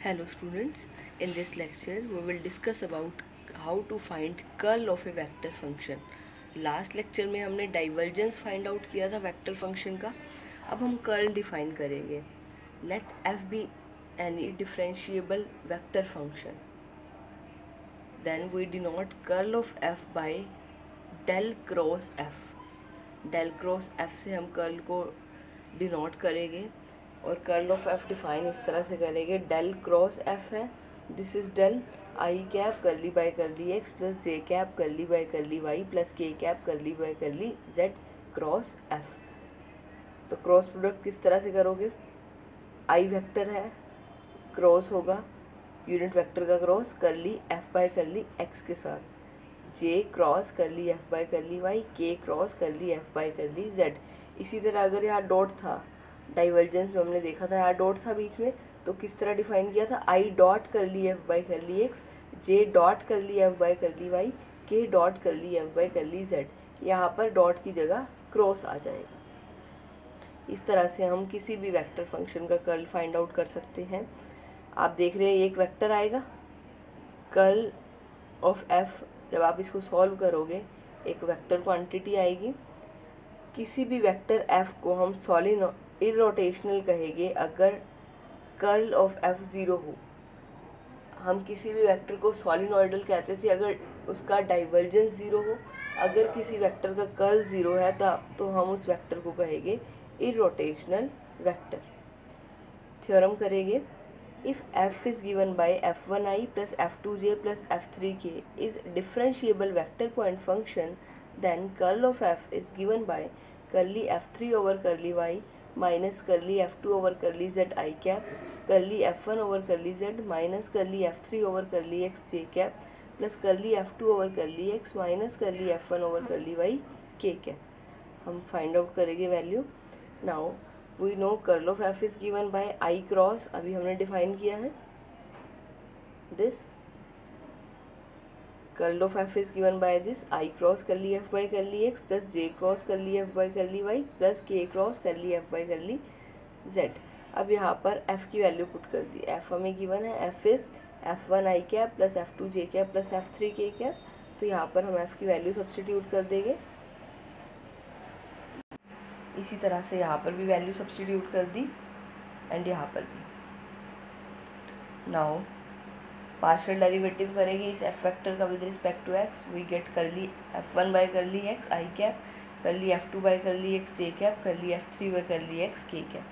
Hello students, in this lecture we will discuss about how to find curl of a vector function. Last lecture में हमने divergence find out किया था vector function का. अब हम curl define करेंगे. Let f be any differentiable vector function. Then we denote curl of f by del cross f. del cross f से हम कर्ल को डिनोट करेंगे और कर्ल ऑफ एफ डिफाइन इस तरह से करेंगे. डेल क्रॉस एफ है, this is del i cap curly by curly x plus j cap curly by curly y plus k cap curly by curly z cross f. तो cross product किस तरह से करोगे? आई वेक्टर है, cross होगा unit vector का cross curly f by curly x के साथ, j cross curly f by curly y, k cross curly f by curly Z. इसी तरह अगर यहाँ डॉट था, डाइवर्जेंस में हमने देखा था यहाँ डॉट था बीच में, तो किस तरह डिफाइन किया था? आई डॉट कर ली एफ बाई कर ली एक्स, जे डॉट कर ली एफ बाई कर ली वाई, के डॉट कर ली एफ बाई कर ली जेड. यहाँ पर डॉट की जगह क्रॉस आ जाएगा. इस तरह से हम किसी भी वेक्टर फंक्शन का कर्ल फाइंड आउट कर सकते हैं. आप देख रहे हैं एक वेक्टर आएगा, कर्ल ऑफ एफ. जब आप इसको सॉल्व करोगे एक वेक्टर क्वांटिटी आएगी. किसी भी वेक्टर एफ को हम इररोटेशनल कहेंगे अगर कर्ल ऑफ एफ ज़ीरो हो. हम किसी भी वेक्टर को सॉलिनॉइडल कहते थे अगर उसका डाइवर्जेंस ज़ीरो हो. अगर किसी वेक्टर का कर्ल ज़ीरो है तो हम उस वेक्टर को कहेंगे इररोटेशनल वेक्टर. थ्योरम करेंगे. If F is given by f1i plus f2j plus f3k is differentiable vector point function, then curl of f is given by curly f3 over curly y minus करली f2 over करली z आई cap, करली f1 over करली z minus करली f3 over करली x j cap plus करली f2 over करली x minus करली f1 over curly y k cap. हम फाइंड आउट करेंगे value. Now we know curl of f is given by i cross, अभी हमने define किया है this. Curl of f is given by this i cross curly f by curly x plus j cross curly f by curly y plus k cross curly f by curly z. अब यहाँ पर f की value put कर दी. F हमें given है, F is f1 I cap plus f2 J cap plus f3 के cap. तो यहाँ पर हम एफ की वैल्यू सब्सटीट्यूट कर देंगे. इसी तरह से यहाँ पर भी वैल्यू सब्सटीट्यूट कर दी एंड यहाँ पर भी. नाउ पार्शियल डेरिवेटिव करेंगे इस एफ वेक्टर का with respect to x. We get curly f1 bye curly x I cap, curly f2 bye curly x J cap, करली f3 बाय करली एक्स के cap.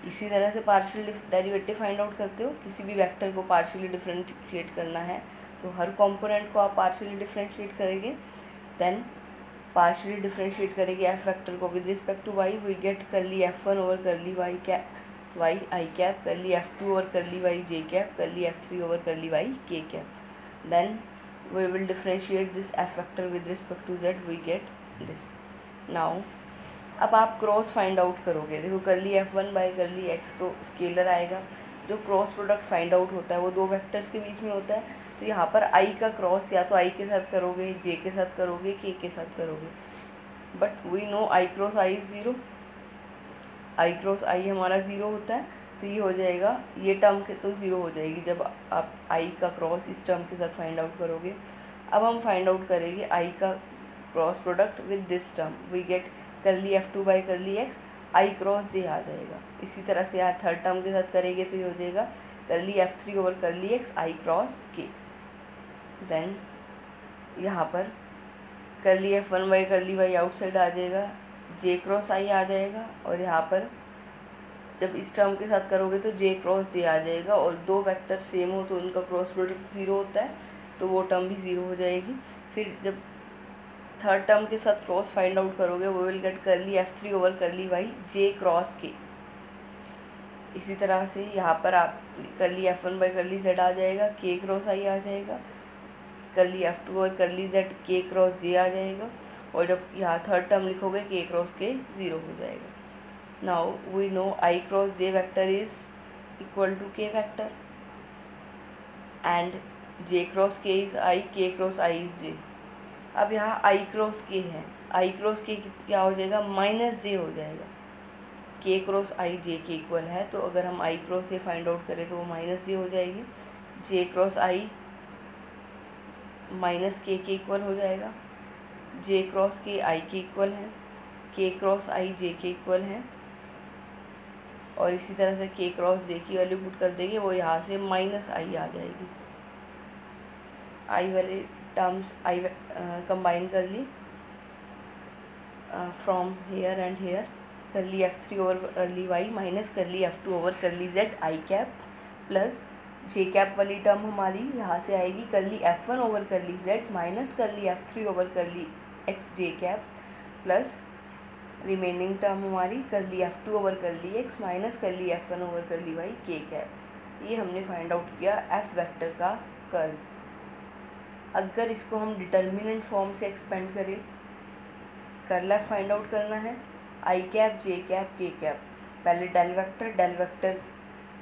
इसी तरह से पार्शियल डेरिवेटिव फाइंड आउट करते हो. किसी भी वेक्टर को पार्शियली डिफरेंशिएट करना है तो हर कंपोनेंट को आप पार्शियली डिफरेंशिएट करेंगे. देन पार्शियली डिफरेंशिएट करेंगे एफ वेक्टर को with respect to y. We get curly f1 over curly y cap y i cap, curly f2 over curly Y J cap, करली f3 over curly y k cap. Then we will differentiate this F vector with respect to z. We get this. Now अब आप cross find out करोगे. देखो करली f1 bye करली x तो scalar आएगा. जो क्रॉस प्रोडक्ट फाइंड आउट होता है वो दो वेक्टर्स के बीच में होता है. तो यहाँ पर i का क्रॉस या तो i के साथ करोगे, j के साथ करोगे, k के साथ करोगे. But we know i cross i is zero. I cross i हमारा ज़ीरो होता है. तो ये हो जाएगा, ये टर्म के तो ज़ीरो हो जाएगी जब आप आई का क्रॉस इस टर्म के साथ फाइंड आउट करोगे. अब हम फाइंड आउट करेंगे आई का cross product with this term. We get curly f2 by curly x, I cross जे आ जाएगा. इसी तरह से यहाँ थर्ड टर्म के साथ करेंगे तो ये हो जाएगा करली f3 ओवर करली एक्स आई क्रॉस के. देन यहाँ पर करली f1 by curly Y outside आ जाएगा, जे क्रॉस आई आ जाएगा. और यहाँ पर जब इस टर्म के साथ करोगे तो जे क्रॉस जे आ जाएगा. और दो वेक्टर सेम हो तो उनका क्रॉस प्रोडक्ट ज़ीरो होता है तो वो टर्म भी ज़ीरो हो जाएगी. फिर जब थर्ड टर्म के साथ क्रॉस फाइंड आउट करोगे वो विल गेट करली f3 ओवर करली वाई जे क्रॉस के. इसी तरह से यहाँ पर आप करली f1 बाई करली z आ जाएगा, के क्रॉस आई आ जाएगा, करली f2 ओवर करली z के क्रॉस जे आ जाएगा. और जब यहाँ थर्ड टर्म लिखोगे के क्रॉस के ज़ीरो हो जाएगा. Now we know i cross j vector is equal to k vector and j cross k is i, k cross I is J. अब यहाँ आई क्रॉस के है, आई क्रॉस के क्या हो जाएगा? माइनस जे हो जाएगा. के क्रॉस आई जे के इक्वल है, तो अगर हम आई क्रॉस ए फाइंड आउट करें तो वो माइनस जे हो जाएगी, जे क्रॉस आई माइनस के इक्वल हो जाएगा, जे क्रॉस के आई के इक्वल है, के क्रॉस आई जे के इक्वल है, और इसी तरह से के क्रॉस जे की वैल्यू पुट कर देंगे, वो यहाँ से माइनस आई आ जाएगी। आई वाले टर्म्स आई कंबाइन कर ली फ्रॉम हेयर एंड हेयर, कर ली F3 ओवर कर ली वाई माइनस कर ली F2 over curly z i cap, plus j cap वाली टर्म हमारी यहाँ से आएगी, कर ली F1 over curly Z minus कर ली F3 ओवर कर ली एक्स जे कैप, प्लस रिमेनिंग टर्म हमारी कर ली F2 ओवर कर ली एक्स माइनस कर ली F1 ओवर कर ली वाई के कैप। ये हमने फाइंड आउट किया F वेक्टर का कर्ल। अगर इसको हम डिटर्मिनेंट फॉर्म से एक्सपेंड करें, कर्ल एफ फाइंड आउट करना है, i cap j cap k cap, पहले del vector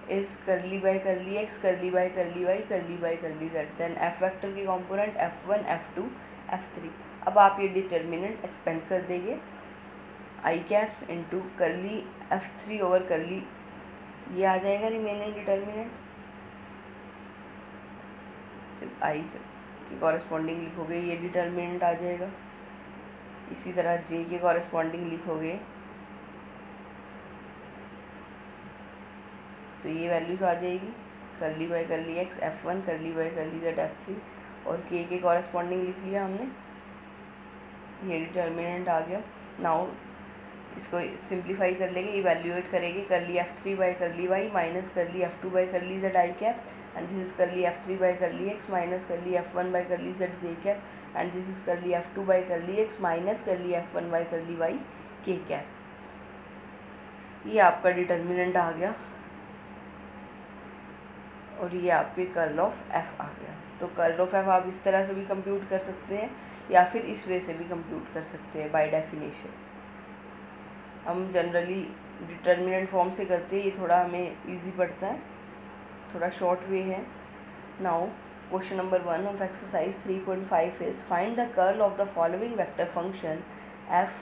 is curly by curly x curly by curly y curly by curly z, then F vector की component F1 F2 F3। अब आप ये determinant expand कर देंगे, आई cap into करली F3 over करली, ये आ जाएगा रिमेनिंग डिटर्मिनेंट। जब आई के कॉरेस्पॉन्डिंग लिखोगे ये डिटर्मिनेंट आ जाएगा, इसी तरह जे के कॉरेस्पॉन्डिंग लिखोगे तो ये वैल्यूज आ जाएगी, करली बाय करली एक्स F1 करली बाय करली जेड F3, और के कॉरेस्पॉन्डिंग लिख लिया हमने, ये डिटर्मिनेंट आ गया। नाउ इसको सिंप्लीफाई कर लेंगे, इवैल्यूएट करेंगे, करली F3 bye curly Y minus करली F2 bye curly Z i cap, and this is करली F3 bye curly x minus करली F1 bye curly Z j cap, and this is करली F2 bye curly x minus करली F1 bye curly y k cap. ये आपका determinant आ गया और ये आपके कर्ल ऑफ एफ आ गया। तो कर्ल ऑफ एफ आप इस तरह से भी कंप्यूट कर सकते हैं या फिर इस वे से भी कंप्यूट कर सकते हैं बाय डेफिनेशन। हम जनरली डिटर्मिनेंट फॉर्म से करते हैं, ये थोड़ा हमें इजी पड़ता है, थोड़ा शॉर्ट वे है। Now question number 1 of exercise 3.5 is find the curl of the following vector function F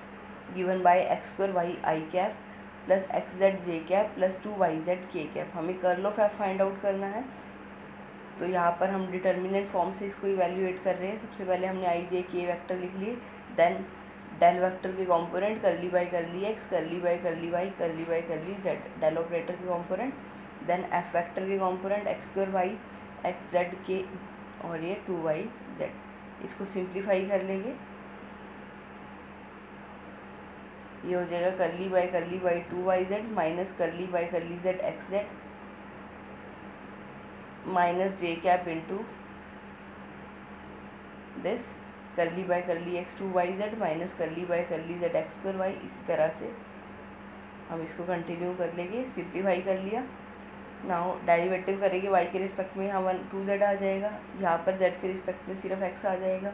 given by x square y i cap plus x z j cap plus 2yz k cap. हमें curl of F find out करना है, तो यहाँ पर हम determinant form से इसको evaluate कर रहे हैं। सबसे पहले हमने आई जे के वेक्टर लिख लिए, देन डेल वेक्टर के component curly by curly x curly by curly y curly by curly z, del operator के कंपोनेंट, देन एफ वेक्टर के component x square y x z के, और ये 2yz। इसको सिंप्लीफाई कर लेंगे, ये हो जाएगा curly by 2yz minus curly by curly z x z minus j cap into this curly by curly x 2yz minus curly by curly z x square y. इसी तरह से हम इसको कंटिन्यू कर लेंगे, सिंप्लीफाई कर लिया। नाउ डेरिवेटिव करेंगे y के रिस्पेक्ट में, यहाँ 2z आ जाएगा, यहाँ पर z के रिस्पेक्ट में सिर्फ x आ जाएगा,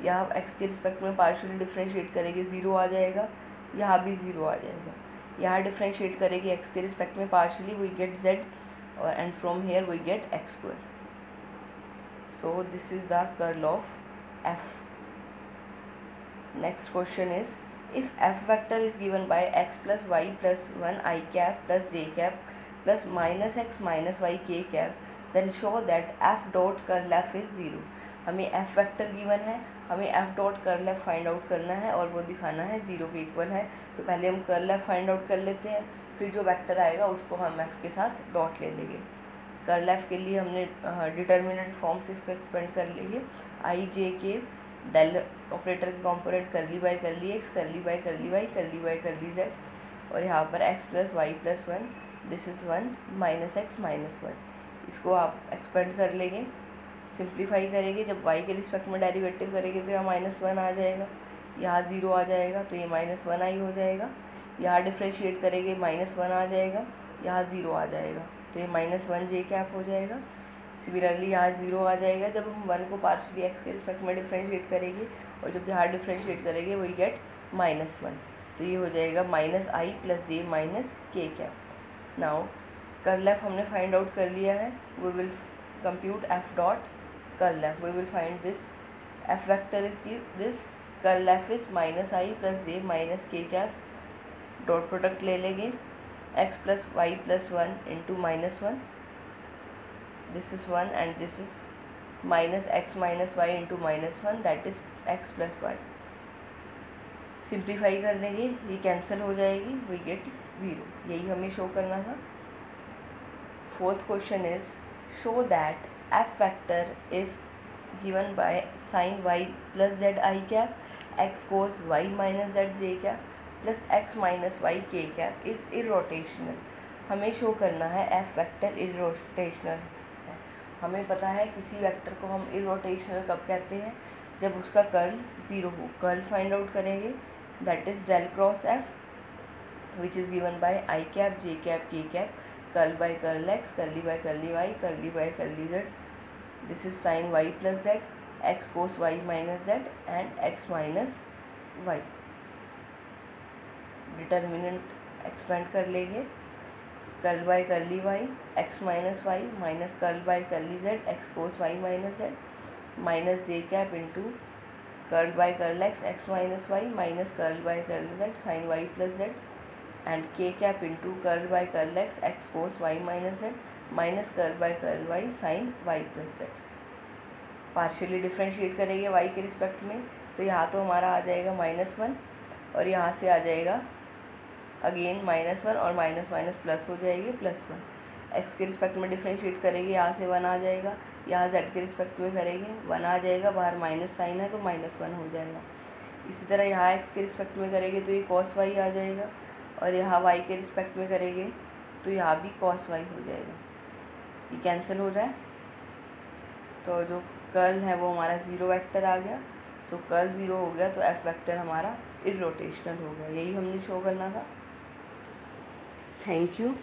यहाँ x के रिस्पेक्ट में पार्शियली डिफ्रेंशिएट करेंगे 0 आ जाएगा, यहाँ भी 0 आ जाएगा। यहाँ डिफ्रेंशिएट करेंगे x के रिस्पेक्ट में पार्शियली, वी गेट z, और and from here we get x square. So this is the curl of f। Next question is if f vector is given by x plus y plus 1 i cap plus j cap plus minus x minus y k cap, then show that f dot curl f is 0। हमें f vector given है, हमें f dot curl f find out करना है और वो दिखाना है 0 के इक्वल है। तो पहले हम कर्ल f फाइंड आउट कर लेते हैं, फिर जो वेक्टर आएगा उसको हम f के साथ डॉट ले लेंगे। कर्ल f के लिए हमने डिटर्मिनेंट फॉर्म से इसको एक्सपेंड कर लेंगे, i j k del operator के component curly by curly x curly by curly y curly by curly z, और यहाँ पर x plus y plus 1, this is 1 minus x minus 1। इसको आप एक्सपेंड कर लेंगे, सिंप्लीफाई करेंगे, जब y के रिस्पेक्ट में डेरिवेटिव करेंगे तो यहाँ -1 आ जाएगा, यहाँ 0 आ जाएगा, तो ये -1i हो जाएगा। यहाँ डिफ्रेंशिएट करेंगे -1 आ जाएगा, यहाँ 0 आ जाएगा, तो ये -1 जे कैप हो जाएगा। सिमिलरली यहाँ 0 आ जाएगा जब हम 1 को पार्शियली x के रिस्पेक्ट में डिफ्रेंशिएट करेंगे, और जब यहाँ डिफ्रेंशिएट करेंगे वही गेट -1, तो ये हो जाएगा -i plus j minus k cap. Now curl F हमने फाइंड आउट कर लिया है, we will compute F dot curl F, we will find this F vector is this, curl F is -i plus j minus k cap, dot product ले लेंगे, x plus y plus 1 into minus 1, this is 1 and this is minus x minus y into minus 1, that is x plus y. Simplify कर लेंगे, ये cancel हो जाएगी, we get 0. यही हमें show करना था. Fourth question is show that F vector is given by sine y plus z i cap x cos y minus z j cap plus x minus y k cap is irrotational. हमें show करना है F vector irrotational है. हमें पता है किसी vector को हम इरोटेशनल कब कहते हैं, जब उसका कर्ल 0 हो. कर्ल फाइंड आउट करेंगे, that is del cross f which is given by i cap j cap k cap curl by curl x curly by curly y curly by curly z. This is sine y plus z x cos y minus z and x minus y. Determinant expand कर लेंगे, curl by curly y x minus y minus curl by curly z x cos y minus z minus j cap into curl by curl x minus y minus curl by curl z sine y plus z and k cap into curl by curl x cos y minus z minus curl by curl y sine y plus z. Partially differentiate करेंगे y के respect में, तो यहाँ तो हमारा आ जाएगा -1 और यहाँ से आ जाएगा अगेन -1 और माइनस माइनस प्लस हो जाएगी +1. एक्स के रिस्पेक्ट में डिफ्रेंशिएट करेंगे, यहाँ से 1 आ जाएगा, यहाँ जेड के रिस्पेक्ट में करेंगे 1 आ जाएगा, बाहर माइनस साइन है तो -1 हो जाएगा. इसी तरह यहाँ एक्स के रिस्पेक्ट में करेंगे तो ये cos वाई आ जाएगा और यहाँ वाई के रिस्पेक्ट में करेंगे तो यहाँ भी cos वाई हो जाएगा. ये कैंसिल हो रहा है, तो जो कर्ल है वो हमारा 0 वेक्टर आ गया. सो कर्ल 0 हो गया तो एफ वेक्टर हमारा इरोटेशनल हो गया. यही हमने शो करना था. Thank you.